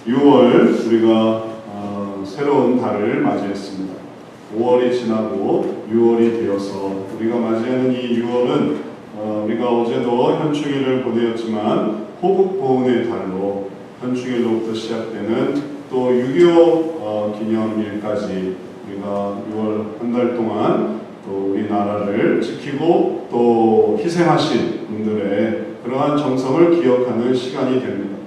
6월 우리가 새로운 달을 맞이했습니다. 5월이 지나고 6월이 되어서 우리가 맞이하는 이 6월은 우리가 어제도 현충일을 보내었지만 호국보훈의 달로 현충일로부터 시작되는 또 6.25 기념일까지 우리가 6월 한 달 동안 또 우리나라를 지키고 또 희생하신 분들의 그러한 정성을 기억하는 시간이 됩니다.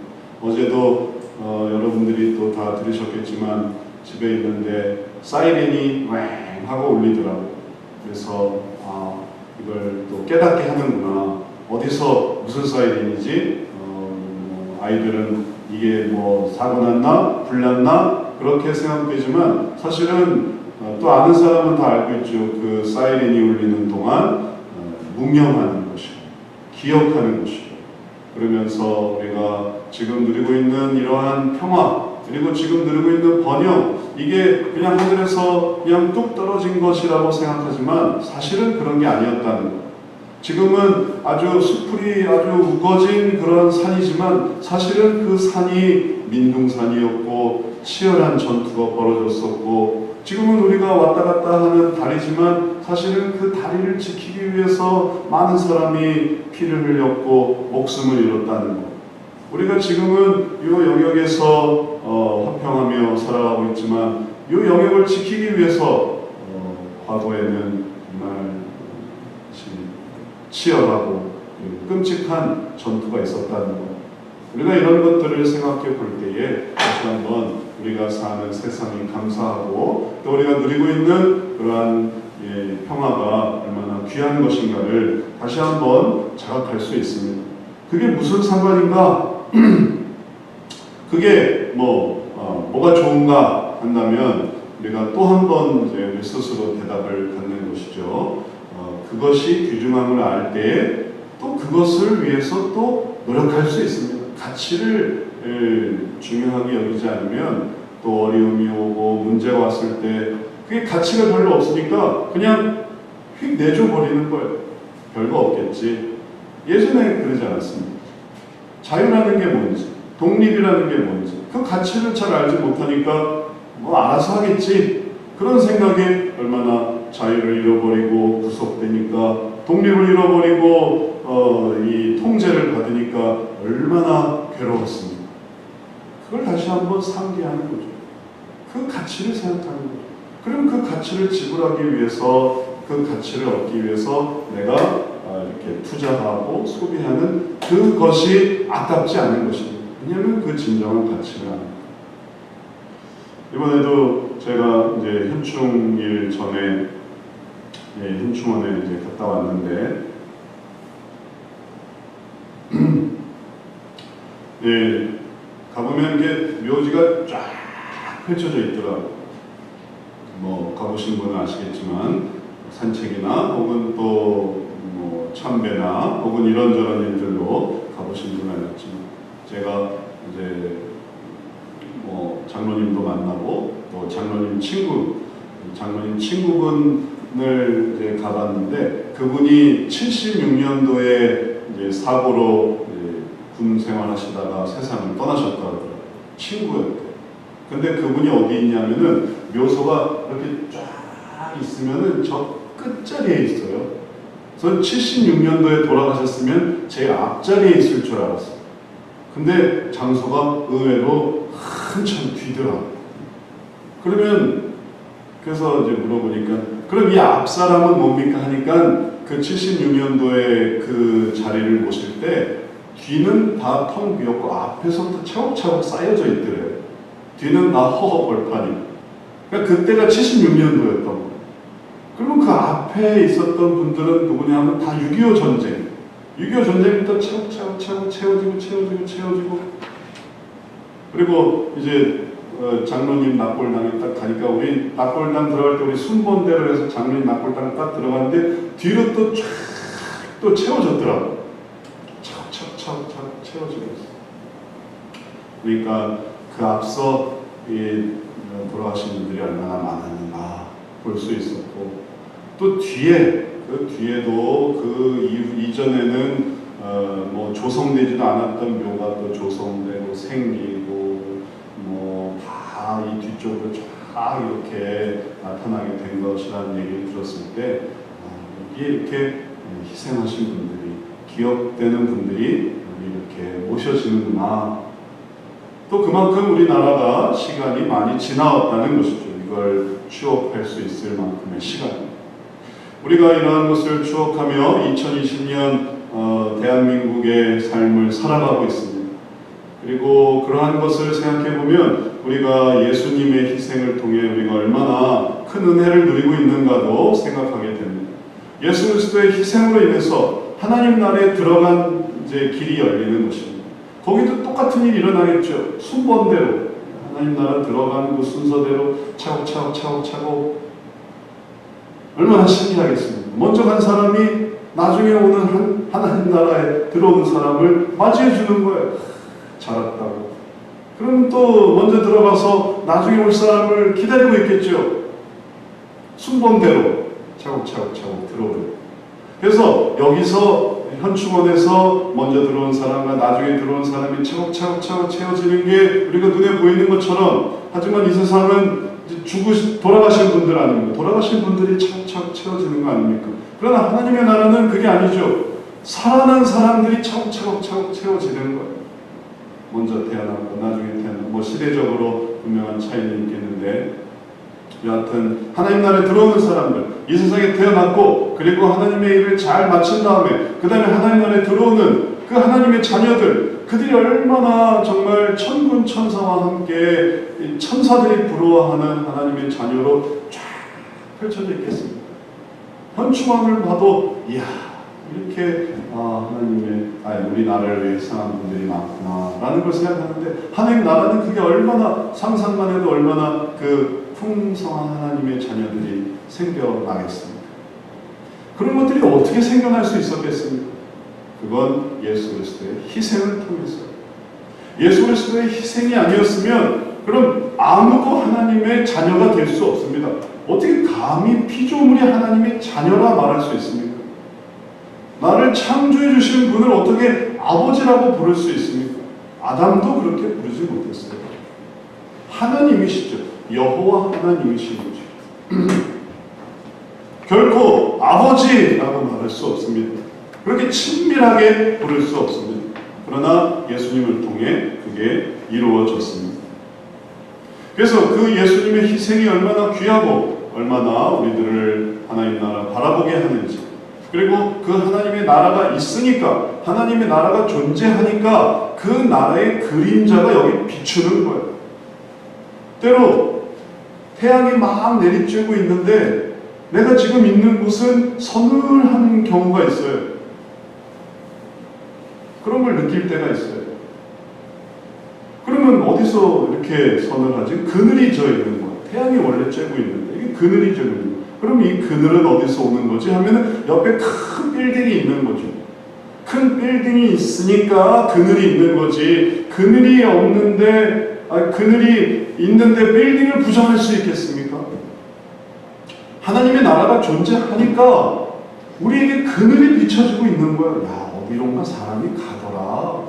어제도 여러분들이 또 다 들으셨겠지만 집에 있는데 사이렌이 왱 하고 울리더라고요. 그래서 이걸 또 깨닫게 하는구나. 어디서 무슨 사이렌이지? 아이들은 이게 뭐 사고 났나? 불 났나? 그렇게 생각되지만 사실은 또 아는 사람은 다 알고 있죠. 그 사이렌이 울리는 동안 묵념하는 것이고 기억하는 것이고 그러면서 우리가 지금 누리고 있는 이러한 평화 그리고 지금 누리고 있는 번영 이게 그냥 하늘에서 그냥 뚝 떨어진 것이라고 생각하지만 사실은 그런 게 아니었다는 것. 지금은 아주 수풀이 아주 우거진 그런 산이지만 사실은 그 산이 민둥산이었고 치열한 전투가 벌어졌었고 지금은 우리가 왔다 갔다 하는 다리지만 사실은 그 다리를 지키기 위해서 많은 사람이 피를 흘렸고 목숨을 잃었다는 것. 우리가 지금은 이 영역에서 화평하며 살아가고 있지만 이 영역을 지키기 위해서 과거에는 정말 치열하고 끔찍한 전투가 있었다는 것. 우리가 이런 것들을 생각해 볼 때에 다시 한번 우리가 사는 세상이 감사하고 또 우리가 누리고 있는 그러한 평화가 얼마나 귀한 것인가를 다시 한번 자각할 수 있습니다. 그게 무슨 상관인가? 그게 뭐가 좋은가 한다면 우리가 또 한 번 우리 스스로 대답을 갖는 것이죠. 그것이 귀중함을 알 때에 또 그것을 위해서 또 노력할 수 있습니다. 가치를 중요하게 여기지 않으면 또 어려움이 오고 문제가 왔을 때 그게 가치가 별로 없으니까 그냥 휙 내줘버리는 거예요. 별거 없겠지. 예전에 그러지 않았습니다. 자유라는 게 뭔지 독립이라는 게 뭔지 그 가치를 잘 알지 못하니까 뭐 알아서 하겠지 그런 생각에 얼마나 자유를 잃어버리고 구속되니까 독립을 잃어버리고 이 통제를 받으니까 얼마나 괴로웠습니까? 그걸 다시 한번 상기하는 거죠. 그 가치를 생각하는 거죠. 그럼 그 가치를 지불하기 위해서 그 가치를 얻기 위해서 내가 이렇게 투자하고 소비하는 그것이 아깝지 않은 것입니다. 왜냐하면 그 진정한 가치를 아는 거예요. 이번에도 제가 이제 현충일 전에 현충원에 이제 갔다 왔는데 가보면 이게 묘지가 쫙 펼쳐져 있더라고요. 뭐 가보신 분은 아시겠지만 산책이나 혹은 또 뭐 참배나 혹은 이런저런 일들로 가보신 분은 알겠지만 제가 이제 뭐 장로님도 만나고 또 장로님 친구분을 이제 가봤는데 그분이 76년도에 이제 사고로 이제 군 생활하시다가 세상을 떠나셨다고 하더라고요. 친구였대요. 근데 그분이 어디 있냐면은 묘소가 이렇게 쫙 있으면은 저 끝자리에 있어요. 저는 76년도에 돌아가셨으면 제일 앞자리에 있을 줄 알았어요. 근데 장소가 의외로 한참 뒤더라고요. 그러면 그래서 이제 물어보니까 그럼 이 앞 사람은 뭡니까 하니까 그 76년도에 그 자리를 보실 때 뒤는 다 텅 비었고 앞에서부터 차곡차곡 쌓여져 있더래요. 뒤는 다 허허 벌판이. 그러니까 그때가 76년도였던 거예요. 그러면 그 앞에 있었던 분들은 누구냐 하면 다 6.25 전쟁. 6.25 전쟁부터 차곡차곡 채워지고 그리고 이제 장로님 납골당에 딱 가니까 우리 납골당 들어갈 때 우리 순번대로 해서 장로님 납골당 딱 들어갔는데 뒤로 또 쫙 또 채워졌더라고. 차곡차곡 채워지고 있어. 그러니까 그 앞서 돌아가신 분들이 얼마나 많았는가 볼 수 있었고 또 그 뒤에도 그 이전에는 뭐 조성되지도 않았던 묘가 또 조성되고 생기고 뒤쪽으로 쫙 이렇게 나타나게 된 것이라는 얘기를 들었을 때 여기에 이렇게 희생하신 분들이, 기억되는 분들이 이렇게 모셔지는구나. 또 그만큼 우리나라가 시간이 많이 지나왔다는 것이죠. 이걸 추억할 수 있을 만큼의 시간. 우리가 이러한 것을 추억하며 2020년 대한민국의 삶을 살아가고 있습니다. 그리고 그러한 것을 생각해보면 우리가 예수님의 희생을 통해 우리가 얼마나 큰 은혜를 누리고 있는가도 생각하게 됩니다. 예수 그리스도의 희생으로 인해서 하나님 나라에 들어간 길이 열리는 것입니다. 거기도 똑같은 일이 일어나겠죠. 순번대로 하나님 나라 들어가는 그 순서대로 차곡차곡 얼마나 신기하겠습니까? 먼저 간 사람이 나중에 오는 하나님 나라에 들어오는 사람을 맞이해 주는 거예요. 잘했다고. 그럼 또 먼저 들어가서 나중에 올 사람을 기다리고 있겠죠. 순번대로 차곡차곡 들어오는. 그래서 여기서 현충원에서 먼저 들어온 사람과 나중에 들어온 사람이 차곡차곡 채워지는 게 우리가 눈에 보이는 것처럼, 하지만 이 세상은 돌아가신 분들 아닙니까? 돌아가신 분들이 차곡차곡 채워지는 거 아닙니까? 그러나 하나님의 나라는 그게 아니죠. 살아난 사람들이 차곡차곡 채워지는 거예요. 먼저 태어나고 나중에 태어나고, 시대적으로 분명한 차이는 있겠는데, 여하튼 하나님 나라에 들어오는 사람들, 이 세상에 태어났고 그리고 하나님의 일을 잘 마친 다음에 그 다음에 하나님 나라에 들어오는 그 하나님의 자녀들, 그들이 얼마나 정말 천군 천사와 함께 천사들이 부러워하는 하나님의 자녀로 쫙 펼쳐져 있겠습니다. 현충원을 봐도 이야, 이렇게 우리 나라를 위해 상한 분들이 많구나라는 걸 생각하는데, 하나님 나라는 그게 얼마나, 상상만 해도 얼마나 그 풍성한 하나님의 자녀들이 생겨나겠습니까? 그런 것들이 어떻게 생겨날 수 있었겠습니까? 그건 예수 그리스도의 희생을 통해서. 예수 그리스도의 희생이 아니었으면 그럼 아무도 하나님의 자녀가 될 수 없습니다. 어떻게 감히 피조물이 하나님의 자녀라 말할 수 있습니까? 나를 창조해 주신 분을 어떻게 아버지라고 부를 수 있습니까? 아담도 그렇게 부르지 못했어요. 하나님이시죠. 여호와 하나님이신 거죠. 결코 아버지라고 말할 수 없습니다. 그렇게 친밀하게 부를 수 없습니다. 그러나 예수님을 통해 그게 이루어졌습니다. 그래서 그 예수님의 희생이 얼마나 귀하고 얼마나 우리들을 하나님 나라 바라보게 하는지, 그리고 그 하나님의 나라가 있으니까, 하나님의 나라가 존재하니까 그 나라의 그림자가 여기 비추는 거예요. 때로 태양이 막 내리쬐고 있는데 내가 지금 있는 곳은 서늘한 경우가 있어요. 그런 걸 느낄 때가 있어요. 그러면 어디서 이렇게 서늘하지? 그늘이 져 있는 거예요. 태양이 원래 쬐고 있는데 이게 그늘이 져 있는 거예요. 그럼 이 그늘은 어디서 오는 거지? 하면은 옆에 큰 빌딩이 있는 거죠. 큰 빌딩이 있으니까 그늘이 있는 거지. 그늘이 있는데 빌딩을 부정할 수 있겠습니까? 하나님의 나라가 존재하니까 우리에게 그늘이 비춰지고 있는 거예요. 야, 어디론가 사람이 가더라.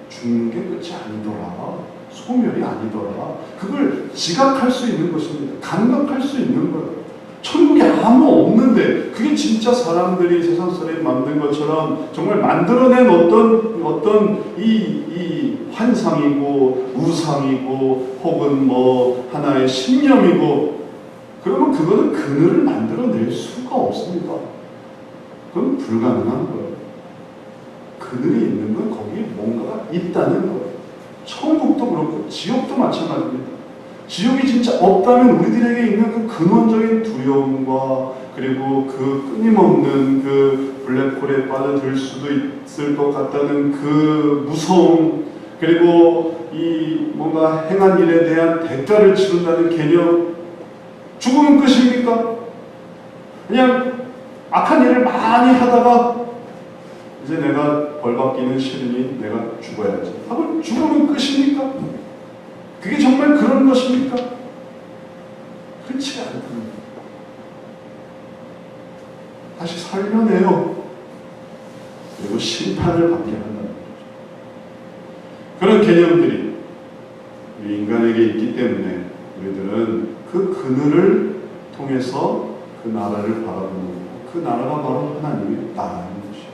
죽는 게 끝이 아니더라. 소멸이 아니더라. 그걸 지각할 수 있는 것입니다. 감각할 수 있는 거예요. 천국에 아무 없는데 그게 진짜 사람들이 세상살에 만든 것처럼 정말 만들어낸 어떤 이 환상이고 우상이고 혹은 뭐 하나의 신념이고, 그러면 그거는 그늘을 만들어낼 수가 없습니다. 그건 불가능한 거예요. 그늘이 있는 건 거기에 뭔가가 있다는 거예요. 천국도 그렇고 지옥도 마찬가지입니다. 지옥이 진짜 없다면 우리들에게 있는 그 근원적인 두려움과 그리고 그 끊임없는 그 블랙홀에 빠져들 수도 있을 것 같다는 그 무서움, 그리고 이 뭔가 행한 일에 대한 대가를 치른다는 개념, 죽으면 끝입니까? 그냥 악한 일을 많이 하다가 이제 내가 벌받기는 싫으니 내가 죽어야지 하고 죽으면 끝입니까? 그게 정말 그런 것입니까? 그렇지 않습니다. 다시 살려내요. 그리고 심판을 받게 한다는 거죠. 그런 개념들이 우리 인간에게 있기 때문에 우리들은 그 그늘을 통해서 그 나라를 바라보는, 그 나라가 바로 하나님의 나라인 것이에요.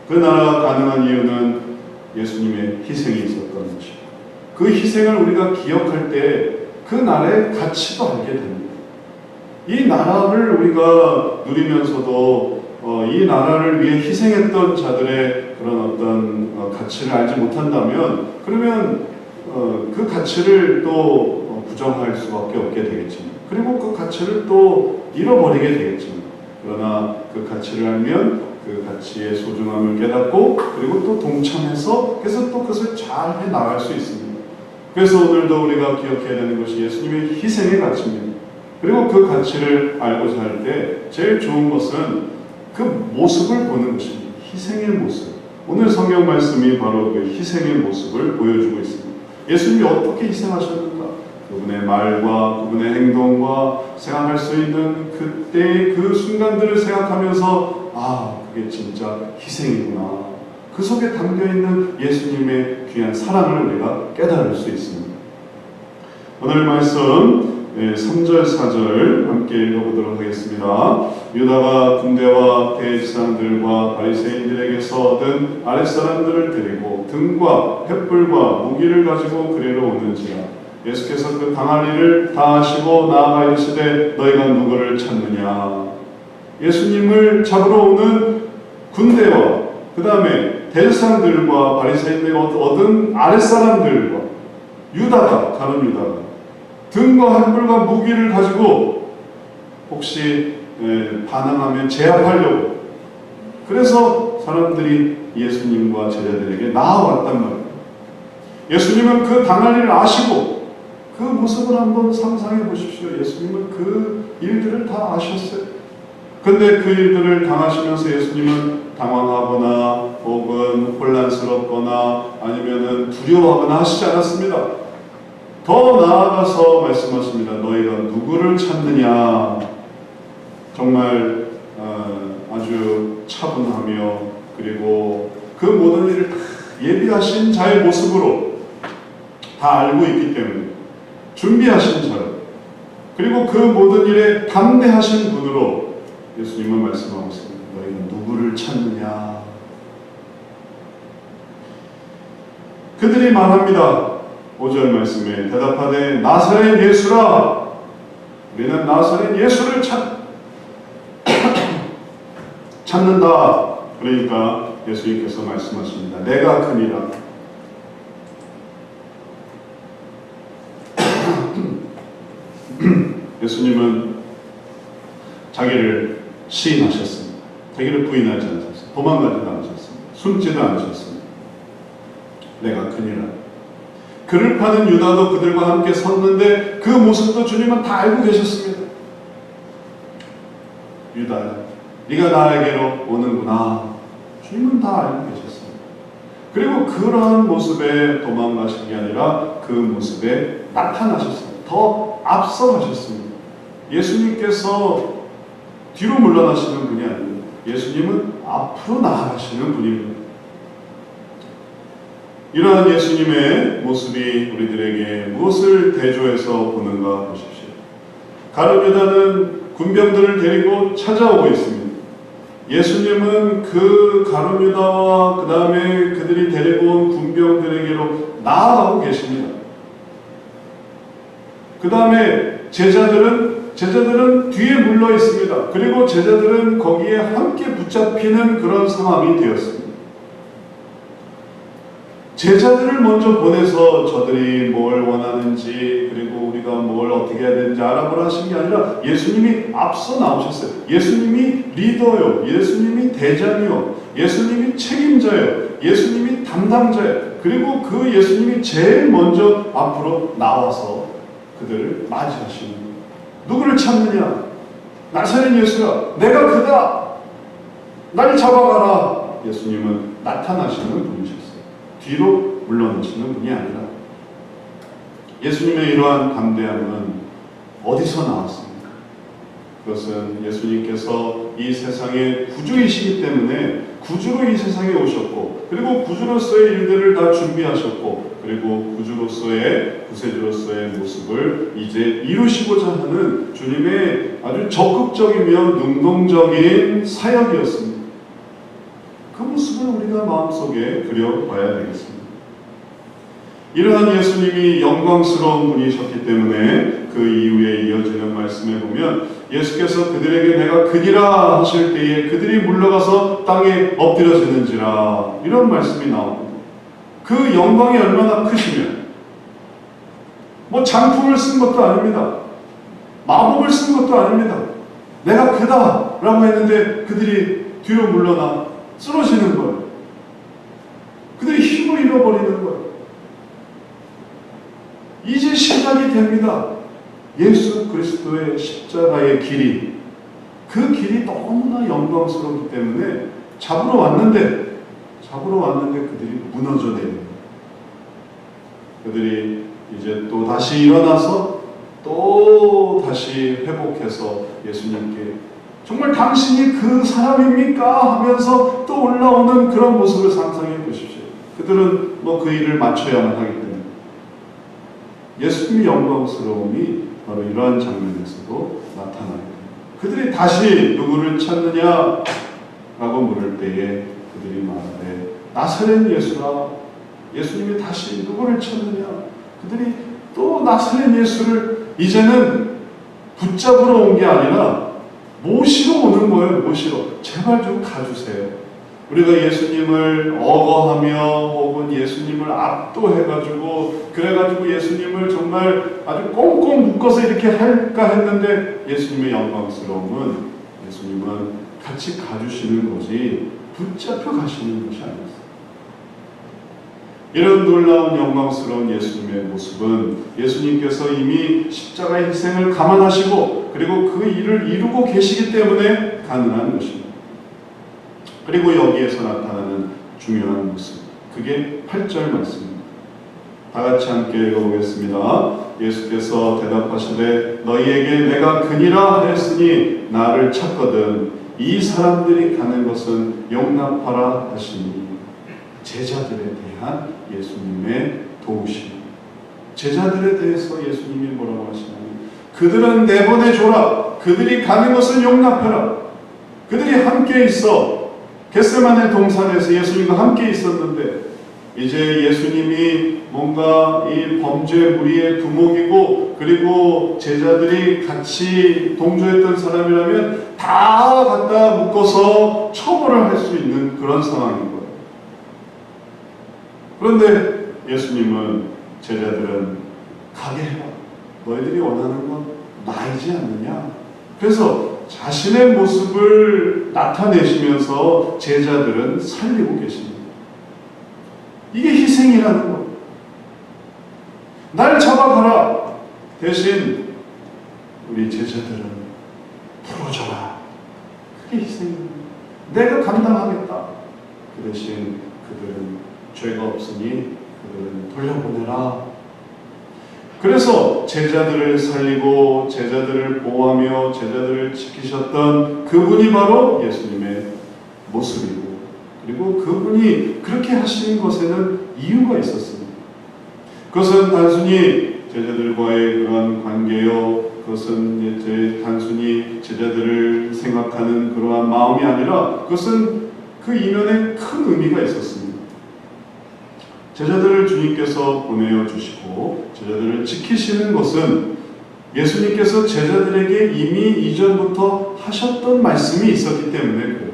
그 나라가 가능한 이유는 예수님의 희생이 있었던 것이에요. 그 희생을 우리가 기억할 때 그 나라의 가치도 알게 됩니다. 이 나라를 우리가 누리면서도 이 나라를 위해 희생했던 자들의 그런 어떤 가치를 알지 못한다면, 그러면 그 가치를 또 부정할 수밖에 없게 되겠지만, 그리고 그 가치를 또 잃어버리게 되겠지만, 그러나 그 가치를 알면 그 가치의 소중함을 깨닫고, 그리고 또 동참해서 그래서 또 그것을 잘 해나갈 수 있습니다. 그래서 오늘도 우리가 기억해야 되는 것이 예수님의 희생의 가치입니다. 그리고 그 가치를 알고자 할 때 제일 좋은 것은 그 모습을 보는 것입니다. 희생의 모습. 오늘 성경 말씀이 바로 그 희생의 모습을 보여주고 있습니다. 예수님이 어떻게 희생하셨는가? 그분의 말과 그분의 행동과 생각할 수 있는 그때의 그 순간들을 생각하면서 그게 진짜 희생이구나. 그 속에 담겨있는 예수님의 귀한 사랑을 우리가 깨달을 수 있습니다. 오늘 말씀 3절 4절 함께 읽어보도록 하겠습니다. 유다가 군대와 대지상들과 바리새인들에게서 얻은 아랫사람들을 데리고 등과 횃불과 무기를 가지고 그리로 오는지라. 예수께서 그 당할 일을 다 하시고 나아가 이르시되 너희가 누구를 찾느냐. 예수님을 잡으러 오는 군대와 그 다음에 대지상들과 바리새인들이 얻은 아랫사람들과 유다가, 가룟 유다가 등과 횃불과 무기를 가지고 혹시 반항하면 제압하려고, 그래서 사람들이 예수님과 제자들에게 나아왔단 말이에요. 예수님은 그 당할 일을 아시고 그 모습을 한번 상상해 보십시오. 예수님은 그 일들을 다 아셨어요. 근데 그 일들을 당하시면서 예수님은 당황하거나 혹은 혼란스럽거나 아니면은 두려워하거나 하시지 않았습니다. 더 나아가서 말씀하십니다. 너희가 누구를 찾느냐. 정말 아주 차분하며, 그리고 그 모든 일을 예비하신 자의 모습으로 다 알고 있기 때문에 준비하신 자로, 그리고 그 모든 일에 담대하신 분으로 예수님은 말씀하고 있습니다. 너희가 누구를 찾느냐. 그들이 말합니다. 5절 말씀에 대답하되 나사렛 예수라. 우리는 나사렛 예수를 찾는다. 그러니까 예수님께서 말씀하십니다. 내가 그니라. 예수님은 자기를 시인하셨습니다. 자기를 부인하지 않으셨습니다. 도망가지도 않으셨습니다. 숨지도 않으셨습니다. 내가 그니라. 그를 파는 유다도 그들과 함께 섰는데 그 모습도 주님은 다 알고 계셨습니다. 유다야, 네가 나에게로 오는구나. 주님은 다 알고 계셨습니다. 그리고 그러한 모습에 도망가신 게 아니라 그 모습에 나타나셨습니다. 더 앞서가셨습니다. 예수님께서 뒤로 물러나시는 분이 아닙니다. 예수님은 앞으로 나아가시는 분입니다. 이러한 예수님의 모습이 우리들에게 무엇을 대조해서 보는가 보십시오. 가룟 유다는 군병들을 데리고 찾아오고 있습니다. 예수님은 그 가룟 유다와 그 다음에 그들이 데리고 온 군병들에게로 나아가고 계십니다. 그 다음에 제자들은 뒤에 물러 있습니다. 그리고 제자들은 거기에 함께 붙잡히는 그런 상황이 되었습니다. 제자들을 먼저 보내서 저들이 뭘 원하는지, 그리고 우리가 뭘 어떻게 해야 되는지 알아보라 하신 게 아니라 예수님이 앞서 나오셨어요. 예수님이 리더요, 예수님이 대장이요, 예수님이 책임자요, 예수님이 담당자예요. 그리고 그 예수님이 제일 먼저 앞으로 나와서 그들을 맞이하시는 거예요. 누구를 찾느냐? 나사렛 예수야, 내가 그다. 날 잡아가라. 예수님은 나타나시는 분이셨어요. 뒤로 물러나시는 분이 아니라. 예수님의 이러한 담대함은 어디서 나왔습니까? 그것은 예수님께서 이 세상의 구주이시기 때문에 구주로 이 세상에 오셨고, 그리고 구주로서의 일들을 다 준비하셨고, 그리고 구주로서의, 구세주로서의 모습을 이제 이루시고자 하는 주님의 아주 적극적이며 능동적인 사역이었습니다. 그 모습을 우리가 마음속에 그려봐야 되겠습니다. 이러한 예수님이 영광스러운 분이셨기 때문에 그 이후에 이어지는 말씀에 보면 예수께서 그들에게 내가 그니라 하실 때에 그들이 물러가서 땅에 엎드려지는지라, 이런 말씀이 나옵니다. 그 영광이 얼마나 크시면, 뭐 장품을 쓴 것도 아닙니다. 마법을 쓴 것도 아닙니다. 내가 그다 라고 했는데 그들이 뒤로 물러나 쓰러지는 거예요. 그들이 힘을 잃어버리는 거예요. 이제 시작이 됩니다. 예수 그리스도의 십자가의 길이, 그 길이 너무나 영광스럽기 때문에 잡으러 왔는데 그들이 무너져 내립니다. 그들이 이제 또 다시 일어나서 또 다시 회복해서 예수님께 정말 당신이 그 사람입니까? 하면서 또 올라오는 그런 모습을 상상해 보십시오. 그들은 뭐 그 일을 맞춰야만 하기 때문에 예수님의 영광스러움이 바로 이러한 장면에서도 나타나요. 그들이 다시 누구를 찾느냐? 라고 물을 때에 그들이 말하되 나사렛 예수라. 예수님이 다시 누구를 찾느냐? 그들이 또 나사렛 예수를 이제는 붙잡으러 온 게 아니라 모시러 오는 거예요. 모시러. 제발 좀 가주세요. 우리가 예수님을 억어하며 혹은 예수님을 압도해가지고 그래가지고 예수님을 정말 아주 꽁꽁 묶어서 이렇게 할까 했는데 예수님의 영광스러움은, 예수님은 같이 가주시는 거지 붙잡혀 가시는 것이 아니었어요. 이런 놀라운 영광스러운 예수님의 모습은 예수님께서 이미 십자가의 희생을 감안하시고 그리고 그 일을 이루고 계시기 때문에 가능한 것입니다. 그리고 여기에서 나타나는 중요한 모습, 그게 8절 말씀입니다. 다 같이 함께 읽어보겠습니다. 예수께서 대답하시되 너희에게 내가 그니라 하였으니 나를 찾거든 이 사람들이 가는 것은 용납하라 하시니, 제자들에 대한 예수님의 도우심, 제자들에 대해서 예수님이 뭐라고 하시냐면 그들은 내보내줘라. 그들이 가는 것을 용납해라. 그들이 함께 있어. 겟세마네 동산에서 예수님과 함께 있었는데 이제 예수님이 뭔가 이 범죄 무리의 두목이고 그리고 제자들이 같이 동조했던 사람이라면 다 갖다 묶어서 처벌을 할 수 있는 그런 상황인 거예요. 그런데 예수님은 제자들은 가게 해라. 너희들이 원하는 건 나이지 않느냐. 그래서 자신의 모습을 나타내시면서 제자들은 살리고 계십니다. 이게 희생이라는 거예요. 날 잡아가라. 대신 우리 제자들은 풀어줘라. 그게 희생입니다. 내가 감당하겠다. 그 대신 그들은 죄가 없으니 그들은 돌려보내라. 그래서 제자들을 살리고 제자들을 보호하며 제자들을 지키셨던 그분이 바로 예수님의 모습이고, 그리고 그분이 그렇게 하시는 것에는 이유가 있었습니다. 그것은 단순히 제자들과의 그러한 관계요, 그것은 이제 단순히 제자들을 생각하는 그러한 마음이 아니라 그것은 그 이면에 큰 의미가 있었습니다. 제자들을 주님께서 보내어 주시고 제자들을 지키시는 것은 예수님께서 제자들에게 이미 이전부터 하셨던 말씀이 있었기 때문에 그래요.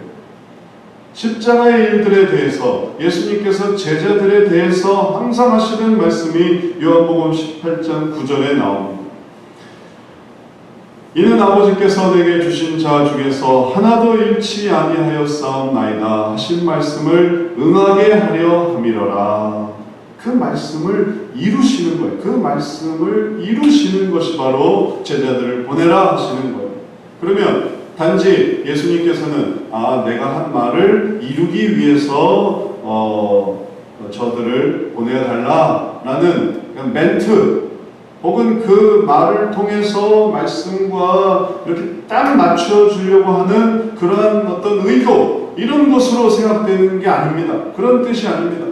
십자가의 일들에 대해서 예수님께서 제자들에 대해서 항상 하시는 말씀이 요한복음 18장 9절에 나옵니다. 이는 아버지께서 내게 주신 자 중에서 하나도 잃지 아니하였사옵나이다 하신 말씀을 응하게 하려 함이러라. 그 말씀을 이루시는 거예요. 그 말씀을 이루시는 것이 바로 제자들을 보내라 하시는 거예요. 그러면 단지 예수님께서는 내가 한 말을 이루기 위해서 저들을 보내달라라는 멘트 혹은 그 말을 통해서 말씀과 이렇게 딱 맞춰주려고 하는 그러한 어떤 의도, 이런 것으로 생각되는 게 아닙니다. 그런 뜻이 아닙니다.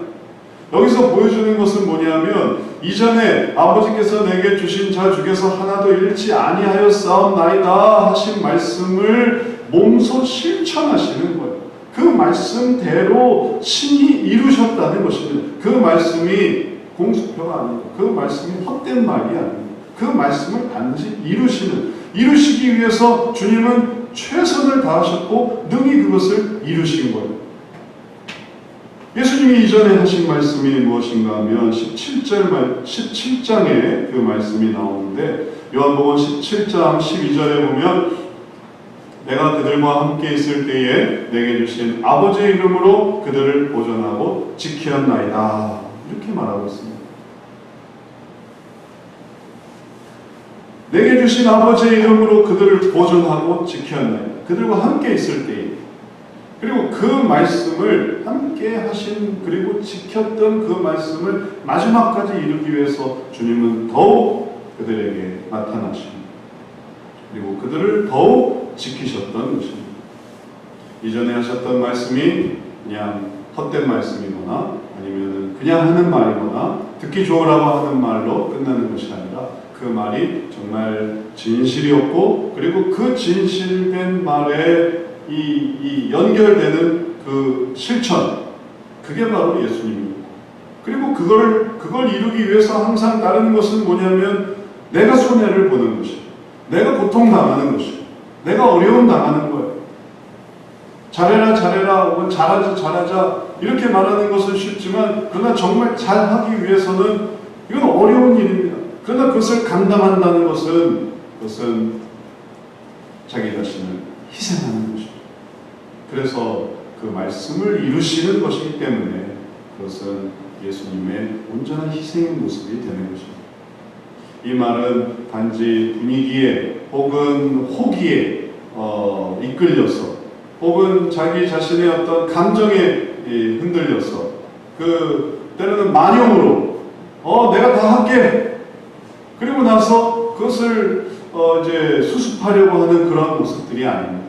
여기서 보여주는 것은 뭐냐면 이전에 아버지께서 내게 주신 자 중에서 하나도 잃지 아니하였사옵나이다 하신 말씀을 몸소 실천하시는 거예요. 그 말씀대로 친히 이루셨다는 것입니다. 그 말씀이 공수표가 아니고 그 말씀이 헛된 말이 아니고 그 말씀을 반드시 이루시기 위해서 주님은 최선을 다하셨고 능히 그것을 이루신 거예요. 예수님이 이전에 하신 말씀이 무엇인가 하면 17장에 그 말씀이 나오는데 요한복음 17장 12절에 보면 내가 그들과 함께 있을 때에 내게 주신 아버지의 이름으로 그들을 보존하고 지키었나이다 이렇게 말하고 있습니다. 내게 주신 아버지의 이름으로 그들을 보존하고 지켰나이다. 그들과 함께 있을 때에 그리고 그 말씀을 함께 하신 그리고 지켰던 그 말씀을 마지막까지 이루기 위해서 주님은 더욱 그들에게 나타나십니다. 그리고 그들을 더욱 지키셨던 것입니다. 이전에 하셨던 말씀이 그냥 헛된 말씀이거나 아니면 그냥 하는 말이거나 듣기 좋으라고 하는 말로 끝나는 것이 아니라 그 말이 정말 진실이었고 그리고 그 진실된 말에 이 연결되는 그 실천 그게 바로 예수님입니다. 그리고 그걸 이루기 위해서 항상 따르는 것은 뭐냐면 내가 손해를 보는 것이에요. 내가 고통당하는 것이에요. 내가 어려움 당하는 거예요. 잘해라 혹은 잘하자 이렇게 말하는 것은 쉽지만 그러나 정말 잘하기 위해서는 이건 어려운 일입니다. 그러나 그것을 감당한다는 것은 자기 자신을 희생하는 것입니다. 그래서 그 말씀을 이루시는 것이기 때문에 그것은 예수님의 온전한 희생의 모습이 되는 것입니다. 이 말은 단지 분위기에 혹은 호기에 이끌려서 혹은 자기 자신의 어떤 감정에 흔들려서 때로는 만용으로 내가 다 할게 그리고 나서 그것을 이제 수습하려고 하는 그런 모습들이 아닙니다.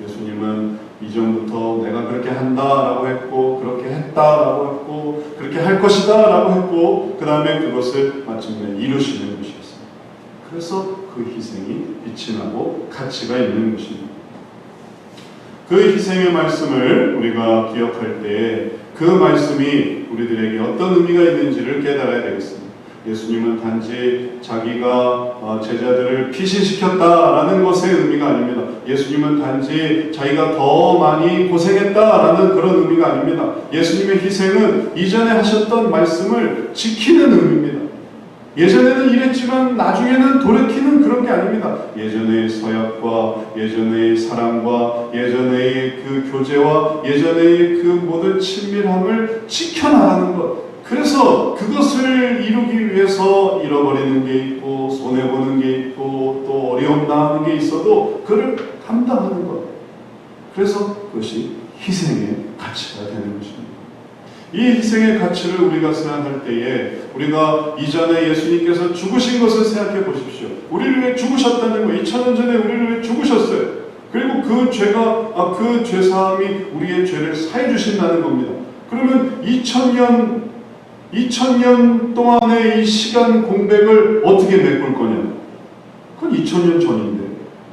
예수님은 이전부터 내가 그렇게 한다라고 했고 그렇게 했다라고 했고 그렇게 할 것이다라고 했고 그 다음에 그것을 마침내 이루시는 것이었습니다. 그래서 그 희생이 빛이 나고 가치가 있는 것입니다. 그 희생의 말씀을 우리가 기억할 때 그 말씀이 우리들에게 어떤 의미가 있는지를 깨달아야 되겠습니다. 예수님은 단지 자기가 제자들을 피신시켰다라는 것의 의미가 아닙니다. 예수님은 단지 자기가 더 많이 고생했다라는 그런 의미가 아닙니다. 예수님의 희생은 이전에 하셨던 말씀을 지키는 의미입니다. 예전에는 이랬지만 나중에는 돌이키는 그런 게 아닙니다. 예전의 서약과 예전의 사랑과 예전의 그 교제와 예전의 그 모든 친밀함을 지켜나가는 것. 그래서 그것을 이루기 위해서 잃어버리는 게 있고 손해보는 게 있고 또 어려움 당하는 게 있어도 그를 감당하는 것. 그래서 그것이 희생의 가치가 되는 것입니다. 이 희생의 가치를 우리가 생각할 때에 우리가 이전에 예수님께서 죽으신 것을 생각해 보십시오. 우리를 위해 죽으셨다는 거, 2000년 전에 우리를 위해 죽으셨어요. 그리고 그 죄사함이 우리의 죄를 사해 주신다는 겁니다. 그러면 2000년 동안의 이 시간 공백을 어떻게 메꿀 거냐? 그건 2000년 전인데.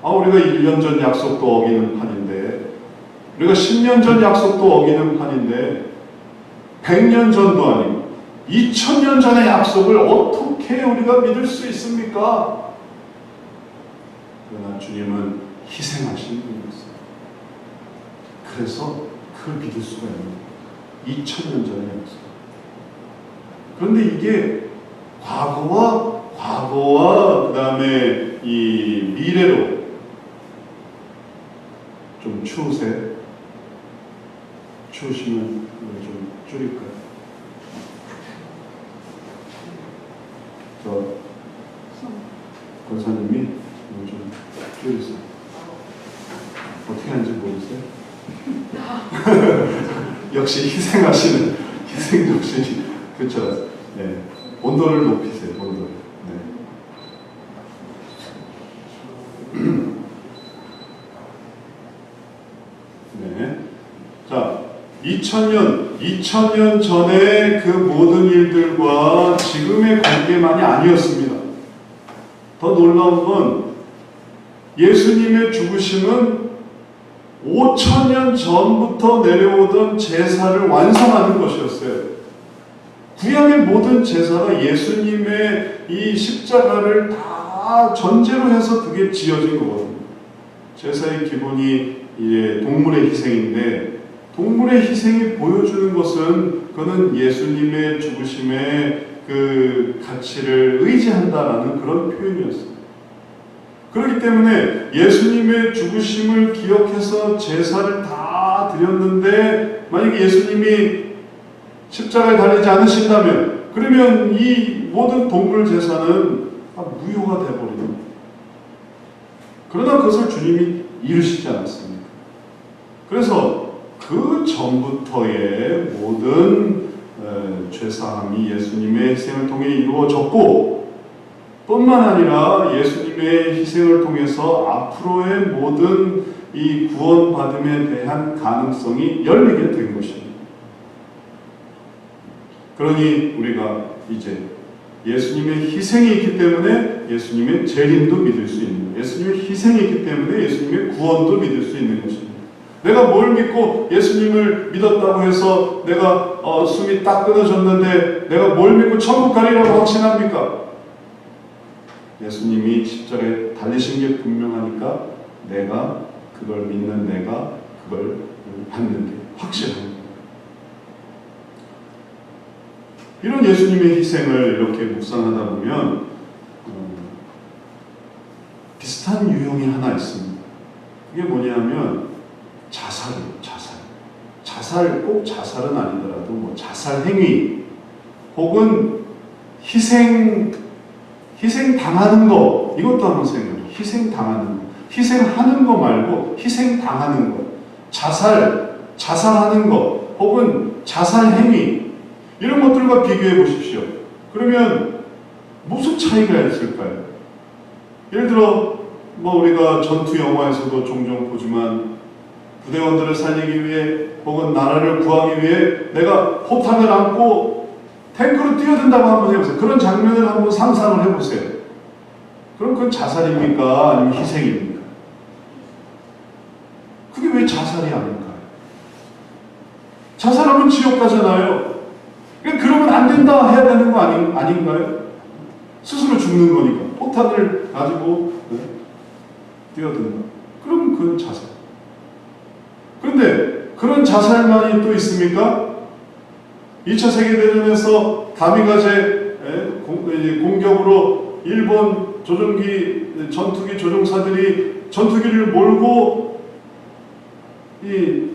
우리가 1년 전 약속도 어기는 판인데, 우리가 10년 전 약속도 어기는 판인데, 100년 전도 아니고 2000년 전의 약속을 어떻게 우리가 믿을 수 있습니까? 그러나 주님은 희생하신 분이었어요. 그래서 그걸 믿을 수가 있는 거예요. 2000년 전의 약속. 그런데 이게 과거와 그 다음에 이 미래로 좀 추우시면 좀 줄일까요? 권사님이 좀 줄이세요. 어떻게 하는지 모르세요? 역시 희생 정신이 그렇죠. 네. 온도를 높이세요. 온도를. 네. 네. 2000년 전에 그 모든 일들과 지금의 관계만이 아니었습니다. 더 놀라운 건 예수님의 죽으심은 5000년 전부터 내려오던 제사를 완성하는 것이었어요. 구약의 모든 제사가 예수님의 이 십자가를 다 전제로 해서 그게 지어진 거거든요. 제사의 기본이 이제 동물의 희생인데, 동물의 희생이 보여주는 것은 그는 예수님의 죽으심의 그 가치를 의지한다라는 그런 표현이었어요. 그렇기 때문에 예수님의 죽으심을 기억해서 제사를 다 드렸는데, 만약에 예수님이 십자가에 달리지 않으신다면, 그러면 이 모든 동물 제사는 무효가 되어버립니다. 그러나 그것을 주님이 이루시지 않았습니까? 그래서 그 전부터의 모든 죄사함이 예수님의 희생을 통해 이루어졌고, 뿐만 아니라 예수님의 희생을 통해서 앞으로의 모든 이 구원받음에 대한 가능성이 열리게 된 것입니다. 그러니 우리가 이제 예수님의 희생이 있기 때문에 예수님의 재림도 믿을 수 있는 거예요. 예수님의 희생이 있기 때문에 예수님의 구원도 믿을 수 있는 것입니다. 내가 뭘 믿고 예수님을 믿었다고 해서 내가 숨이 딱 끊어졌는데 내가 뭘 믿고 천국 가리라고 확신합니까? 예수님이 십자가에 달리신 게 분명하니까 내가 그걸 믿는 내가 그걸 받는 게 확실합니다. 이런 예수님의 희생을 이렇게 묵상하다 보면 비슷한 유형이 하나 있습니다. 그게 뭐냐면 자살이에요. 자살, 꼭 자살은 아니더라도 뭐 자살 행위 혹은 희생 당하는 거, 이것도 한번 생각해요. 희생 당하는 거, 희생하는 거 말고 희생 당하는 거, 자살하는 거 혹은 자살 행위, 이런 것들과 비교해 보십시오. 그러면 무슨 차이가 있을까요? 예를 들어 뭐 우리가 전투 영화에서도 종종 보지만 부대원들을 살리기 위해 혹은 나라를 구하기 위해 내가 포탄을 안고 탱크로 뛰어든다고 한번 해보세요. 그런 장면을 한번 상상을 해보세요. 그럼 그건 자살입니까? 아니면 희생입니까? 그게 왜 자살이 아닐까요? 자살하면 지옥 가잖아요. 그러면 안 된다 해야 되는 거 아닌가요? 스스로 죽는 거니까. 포탄을 가지고 뛰어든다. 그럼 그건 자살. 그런데 그런 자살만이 또 있습니까? 2차 세계대전에서 가미가제 공격으로 일본 전투기 조종사들이 전투기를 몰고 이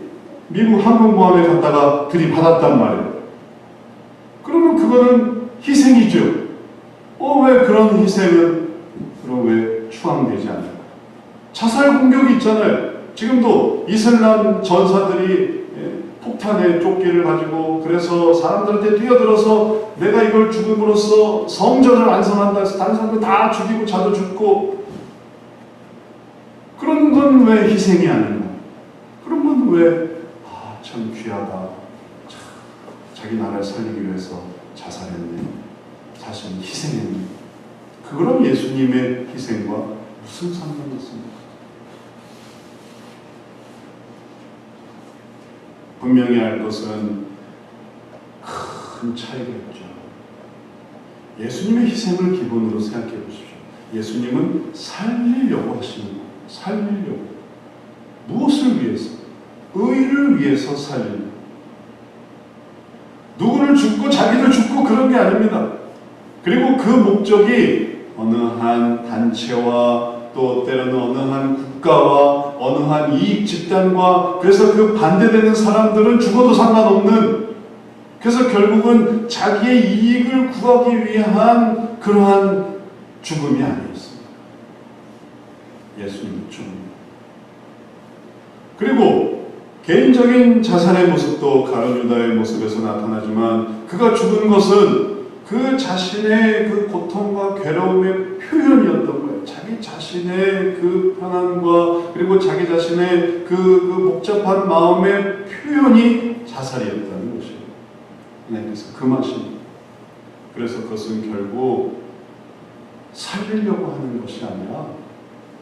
미국 항공모함에 갔다가 들이받았단 말이에요. 그러면 그거는 희생이죠. 왜 그런 희생은 그럼 왜 추앙되지 않을까? 자살 공격이 있잖아요. 지금도 이슬람 전사들이 폭탄의 조끼를 가지고 그래서 사람들한테 뛰어들어서 내가 이걸 죽음으로써 성전을 완성한다 해서 다른 사람들 다 죽이고 자도 죽고, 그런 건 왜 희생이 아닌가? 그런 건 왜 참 귀하다, 자기 나라를 살리기 위해서 자살했네, 사실 희생했네. 그거랑 예수님의 희생과 무슨 상관이 있습니까? 분명히 알 것은 큰 차이가 있죠. 예수님의 희생을 기본으로 생각해 보십시오. 예수님은 살리려고 하시는 거예요. 살리려고. 무엇을 위해서? 의를 위해서 살리는 거예요. 누구를 죽고 자기를 죽고 그런 게 아닙니다. 그리고 그 목적이 어느 한 단체와 또 때로는 어느 한 국가와 어느 한 이익 집단과, 그래서 그 반대되는 사람들은 죽어도 상관없는, 그래서 결국은 자기의 이익을 구하기 위한 그러한 죽음이 아니었습니다. 예수님의 죽음. 그리고 개인적인 자살의 모습도 가룟 유다의 모습에서 나타나지만, 그가 죽은 것은 그 자신의 그 고통과 괴로움의 표현이었던 거예요. 자기 자신의 그 편안과 그리고 자기 자신의 그 복잡한 마음의 표현이 자살이었다는 것이에요. 하나님께서 금하십니다. 그래서 그것은 결국 살리려고 하는 것이 아니라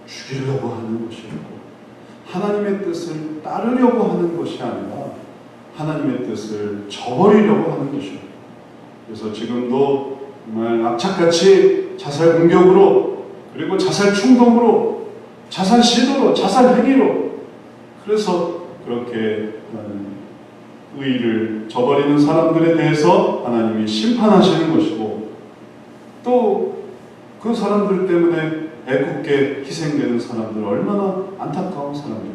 죽이려고 하는 것이었고, 하나님의 뜻을 따르려고 하는 것이 아니라 하나님의 뜻을 저버리려고 하는 것이었고, 그래서 지금도 정말 악착같이 자살 공격으로, 그리고 자살 충동으로, 자살 시도로, 자살 행위로, 그래서 그렇게 의의를 저버리는 사람들에 대해서 하나님이 심판하시는 것이고, 또 그 사람들 때문에 애꿎게 희생되는 사람들, 얼마나 안타까운 사람입니다.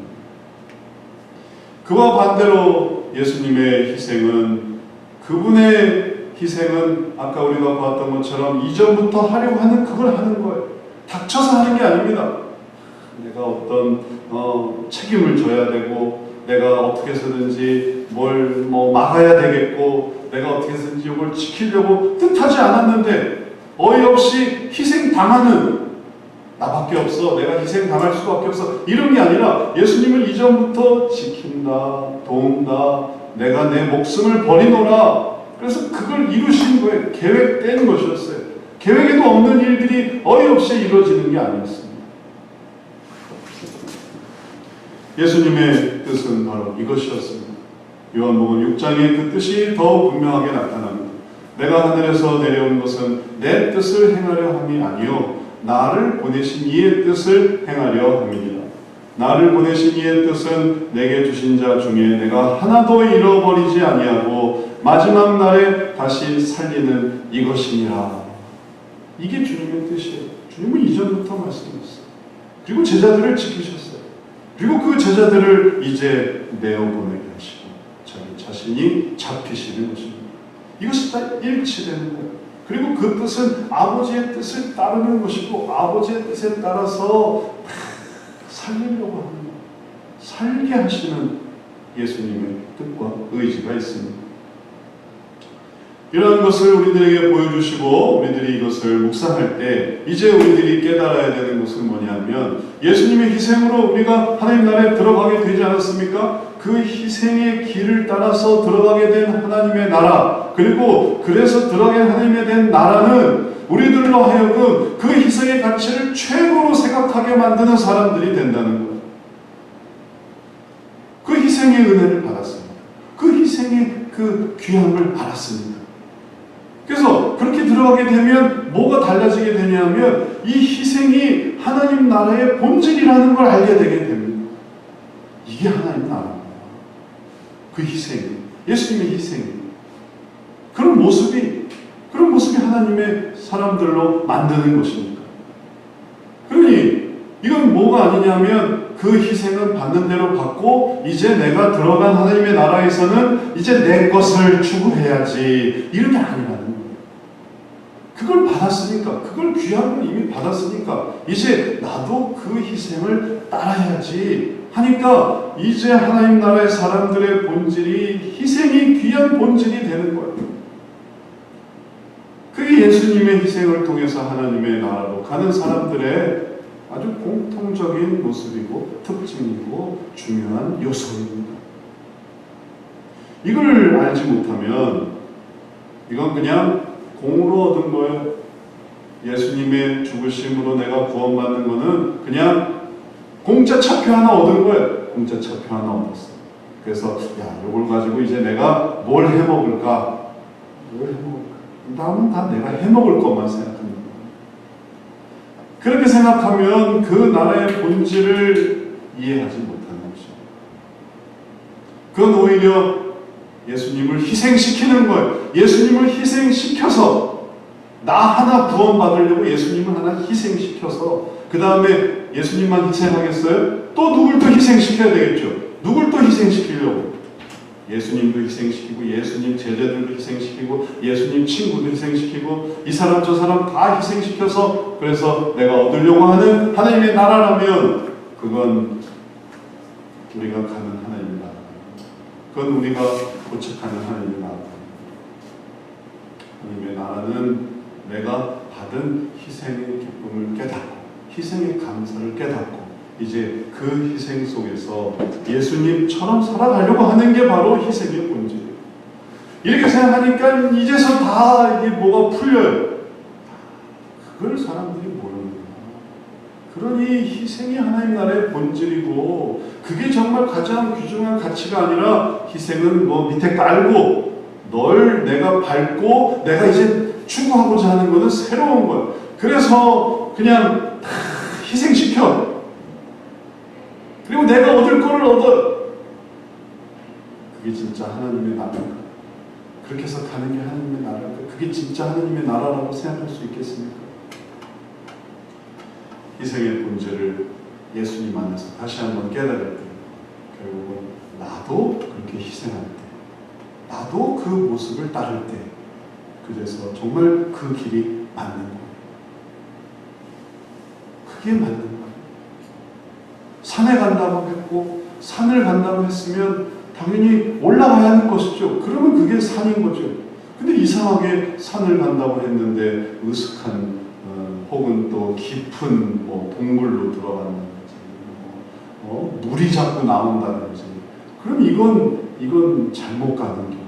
그와 반대로 예수님의 희생은, 그분의 희생은 아까 우리가 보았던 것처럼 이전부터 하려고 하는 그걸 하는 거예요. 닥쳐서 하는 게 아닙니다. 내가 어떤 책임을 져야 되고, 내가 어떻게 해서든지 뭘 막아야 되겠고, 내가 어떻게 해서든지 이걸 지키려고 뜻하지 않았는데 어이없이 희생당하는 나밖에 없어, 내가 희생당할 수밖에 없어, 이런 게 아니라 예수님을 이전부터 지킨다, 도운다, 내가 내 목숨을 버리노라. 그래서 그걸 이루신 거예요. 계획된 것이었어요. 계획에도 없는 일들이 어이없이 이루어지는 게 아니었습니다. 예수님의 뜻은 바로 이것이었습니다. 요한복음 6장에 그 뜻이 더 분명하게 나타납니다. 내가 하늘에서 내려온 것은 내 뜻을 행하려 함이 아니요 나를 보내신 이의 뜻을 행하려 함이니라. 나를 보내신 이의 뜻은 내게 주신 자 중에 내가 하나도 잃어버리지 아니하고 마지막 날에 다시 살리는 이것이니라. 이게 주님의 뜻이에요. 주님은 이전부터 말씀하셨어요. 그리고 제자들을 지키셨어요. 그리고 그 제자들을 이제 내어보내게 하시고 자기 자신이 잡히시는 것입니다. 이것이 다 일치되는 거예요. 그리고 그 뜻은 아버지의 뜻을 따르는 것이고, 아버지의 뜻에 따라서 살리려고 하는 거예요. 살게 하시는 예수님의 뜻과 의지가 있습니다. 이러한 것을 우리들에게 보여주시고 우리들이 이것을 묵상할 때 이제 우리들이 깨달아야 되는 것은 뭐냐면, 예수님의 희생으로 우리가 하나님 나라에 들어가게 되지 않았습니까? 그 희생의 길을 따라서 들어가게 된 하나님의 나라, 그리고 그래서 들어가게 하나님의 된 나라는 우리들로 하여금 그 희생의 가치를 최고로 생각하게 만드는 사람들이 된다는 거예요. 그 희생의 은혜를 받았습니다. 그 희생의 그 귀함을 받았습니다. 그래서 그렇게 들어가게 되면 뭐가 달라지게 되냐면, 이 희생이 하나님 나라의 본질이라는 걸 알게 되게 됩니다. 이게 하나님 나라입니다. 그 희생이, 예수님의 희생이, 그런 모습이 하나님의 사람들로 만드는 것입니다. 그러니 이건 뭐가 아니냐면, 그 희생은 받는 대로 받고 이제 내가 들어간 하나님의 나라에서는 이제 내 것을 추구해야지, 이런 게 아니라는 거예요. 그걸 받았으니까, 그걸 귀함을 이미 받았으니까 이제 나도 그 희생을 따라야지 하니까 이제 하나님 나라의 사람들의 본질이, 희생이 귀한 본질이 되는 거예요. 그게 예수님의 희생을 통해서 하나님의 나라로 가는 사람들의 아주 공통적인 모습이고 특징이고 중요한 요소입니다. 이걸 알지 못하면 이건 그냥 공으로 얻은 거예요. 예수님의 죽으심으로 내가 구원받는 거는 그냥 공짜 차표 하나 얻은 거예요. 공짜 차표 하나 얻었어. 그래서 이걸 가지고 이제 내가 뭘 해먹을까? 남은 다 내가 해먹을 것만 생각합니다. 그렇게 생각하면 그 나라의 본질을 이해하지 못하는 것이죠. 그건 오히려 예수님을 희생시키는 거예요. 예수님을 희생시켜서 나 하나 구원받으려고 예수님을 하나 희생시켜서 그 다음에 예수님만 희생하겠어요? 또 누굴 또 희생시켜야 되겠죠. 누굴 또 희생시키려고? 예수님도 희생시키고 예수님 제자들도 희생시키고 예수님 친구도 희생시키고 이 사람 저 사람 다 희생시켜서, 그래서 내가 얻으려고 하는 하나님의 나라라면 그건 우리가 가는 하나님의 나라, 그건 우리가 고책하는 하나님의 나라. 하나님의 나라는 내가 받은 희생의 기쁨을 깨닫고 희생의 감사를 깨닫고 이제 그 희생 속에서 예수님처럼 살아가려고 하는 게 바로 희생의 본질. 이렇게 생각하니까 이제서 다 이게 뭐가 풀려요. 그걸 사람들이 모르는 거예요. 그러니 희생이 하나님 나라의 본질이고 그게 정말 가장 귀중한 가치가 아니라 희생은 뭐 밑에 깔고 널 내가 밟고 내가 이제 추구하고자 하는 것은 새로운 거예요. 그래서 그냥 다 희생시켜. 그리고 내가 얻을 거를 얻어. 그게 진짜 하나님의 나라인가? 그렇게 해서 가는 게 하나님의 나라인가? 그게 진짜 하나님의 나라라고 생각할 수 있겠습니까? 희생의 본질을 예수님 안에서 다시 한번 깨달을 때 결국은 나도 그렇게 희생할 때 나도 그 모습을 따를 때 그래서 정말 그 길이 맞는 거예요. 그게 맞는 거예요. 산에 간다고 했고 산을 간다고 했으면 당연히 올라가야 하는 것이죠. 그러면 그게 산인 거죠. 근데 이상하게 산을 간다고 했는데 으슥한 혹은 또 깊은 동굴로 들어간다든지 물이 자꾸 나온다든지 그럼 이건 잘못 가는 길이죠.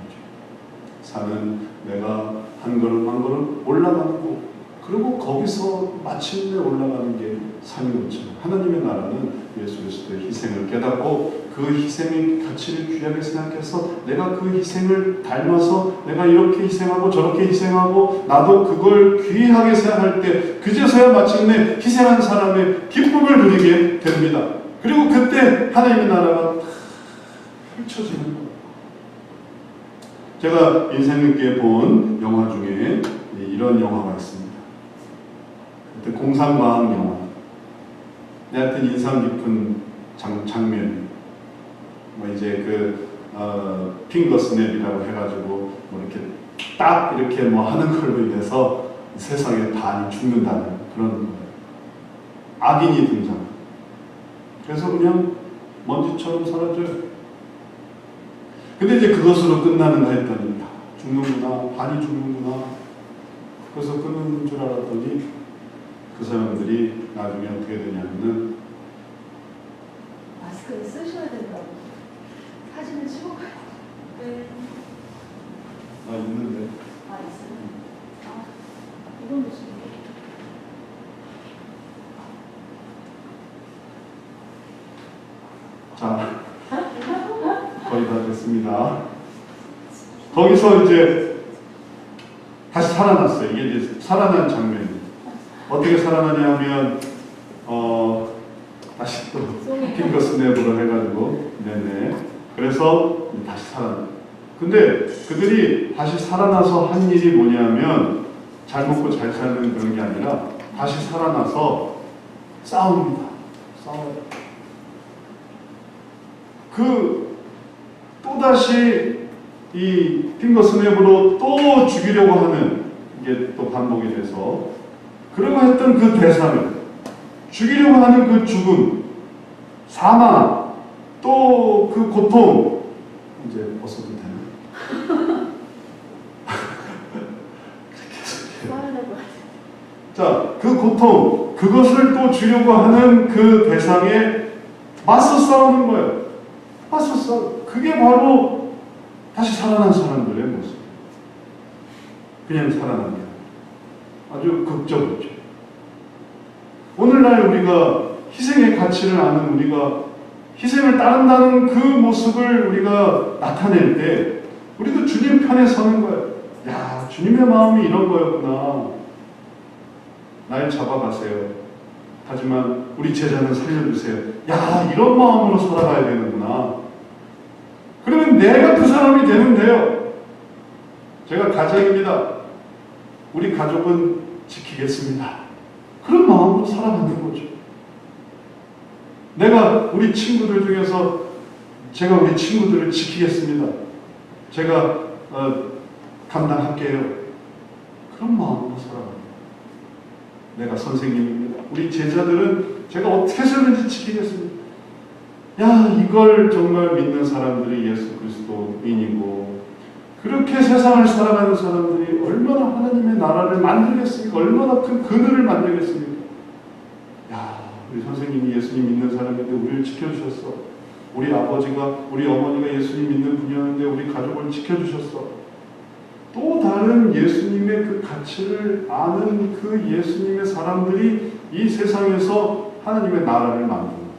산은 내가 한 걸음 한 걸음 올라가는 거 그리고 거기서 마침내 올라가는 게 산인 것처럼 하나님의 나라는 예수 그리스도의 희생을 깨닫고 그 희생의 가치를 귀하게 생각해서 내가 그 희생을 닮아서 내가 이렇게 희생하고 저렇게 희생하고 나도 그걸 귀하게 생각할 때 그제서야 마침내 희생한 사람의 기쁨을 누리게 됩니다. 그리고 그때 하나님의 나라가 다 펼쳐지는 거예요. 제가 인생 있게 본 영화 중에 이런 영화가 있습니다. 그때 공상과학 영화. 하여튼 인상 깊은 장면. 이제 핑거 스냅이라고 해가지고 이렇게 딱 이렇게 하는 걸로 인해서 세상의 반이 죽는다는 그런 거예요. 악인이 등장. 그래서 그냥 먼지처럼 사라져요. 근데 이제 그것으로 끝나는가 했더니 죽는구나, 반이 죽는구나. 그래서 끊는 줄 알았더니 그 사람들이 나중에 어떻게 되냐면은 마스크를 쓰셔야 된다고 사진을 찍어가요. 네. 있는데. 있어요? 이건 무슨 자, 거의 다 됐습니다. 거기서 이제 다시 살아났어요. 이게 이제 살아난 장면이에요. 어떻게 살아나냐면 다시 또 핑거 스냅으로 해가지고 네네. 그래서 다시 살아나. 근데 그들이 다시 살아나서 한 일이 뭐냐면 잘 먹고 잘 사는 그런 게 아니라 다시 살아나서 싸웁니다. 싸워요. 또다시 이 핑거 스냅으로 또 죽이려고 하는 이게 또 반복이 돼서 그러고 했던 그 대상을 죽이려고 하는 그 죽음, 사망, 또 그 고통 이제 벗어도 되나? 자, 그 고통, 그것을 또 주려고 하는 그 대상에 맞서 싸우는 거예요. 맞서 싸우. 그게 바로 다시 살아난 사람들의 모습. 그냥 살아난 게 아주 극적이죠. 오늘날 우리가 희생의 가치를 아는 우리가 희생을 따른다는 그 모습을 우리가 나타낼 때 우리도 주님 편에 서는 거예요. 야, 주님의 마음이 이런 거였구나. 날 잡아가세요. 하지만 우리 제자는 살려주세요. 야, 이런 마음으로 살아가야 되는구나. 그러면 내가 그 사람이 되면 돼요. 제가 가장입니다. 우리 가족은 지키겠습니다. 그런 마음으로 살아가는 거죠. 내가 우리 친구들 중에서 제가 우리 친구들을 지키겠습니다. 제가 감당할게요. 그런 마음으로 살아가요. 내가 선생님입니다. 우리 제자들은 제가 어떻게 해서든지 지키겠습니다. 야, 이걸 정말 믿는 사람들이 예수 그리스도인이고 그렇게 세상을 살아가는 사람들이 얼마나 하나님의 나라를 만들겠습니까? 얼마나 큰 그늘을 만들겠습니까? 야, 우리 선생님이 예수님 믿는 사람인데 우리를 지켜주셨어. 우리 아버지가, 우리 어머니가 예수님 믿는 분이었는데 우리 가족을 지켜주셨어. 또 다른 예수님의 그 가치를 아는 그 예수님의 사람들이 이 세상에서 하나님의 나라를 만듭니다.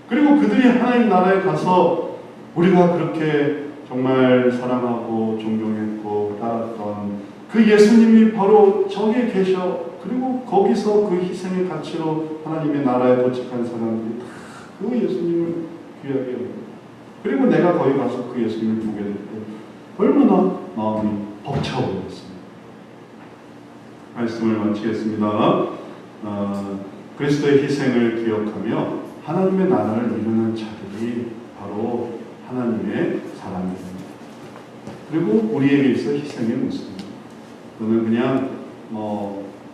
그리고 그들이 하나님 나라에 가서 우리가 그렇게 정말 사랑하고 존경했고 따랐던 그 예수님이 바로 저기에 계셔. 그리고 거기서 그 희생의 가치로 하나님의 나라에 도착한 사람들이 다 그 예수님을 귀하게 여기고, 그리고 내가 거기 가서 그 예수님을 보게 될 때 얼마나 마음이 벅차오르겠습니까? 말씀을 마치겠습니다. 그리스도의 희생을 기억하며 하나님의 나라를 이루는 자들이 바로 하나님의 사람들입니다. 그리고 우리에게 있어 희생의 모습입니다. 그거는 그냥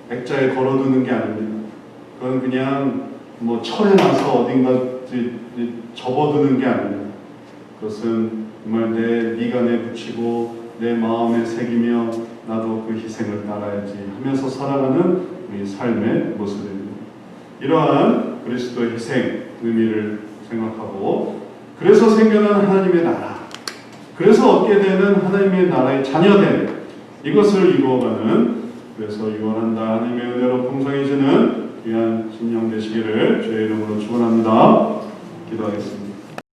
액자에 걸어두는 게 아닙니다. 그건 그냥 철에 나서 어딘가 접어두는 게 아닙니다. 그것은 정말 네가 내 붙이고 내 마음에 새기며 나도 그 희생을 따라야지 하면서 살아가는 우리 삶의 모습입니다. 이러한 그리스도의 희생 의미를 생각하고, 그래서 생겨난 하나님의 나라, 그래서 얻게 되는 하나님의 나라의 자녀됨, 이것을 이루어가는, 그래서 유언한다 하나님의 은혜로 풍성해지는 귀한 신령 되시기를 주의 이름으로 축원합니다. 기도하겠습니다.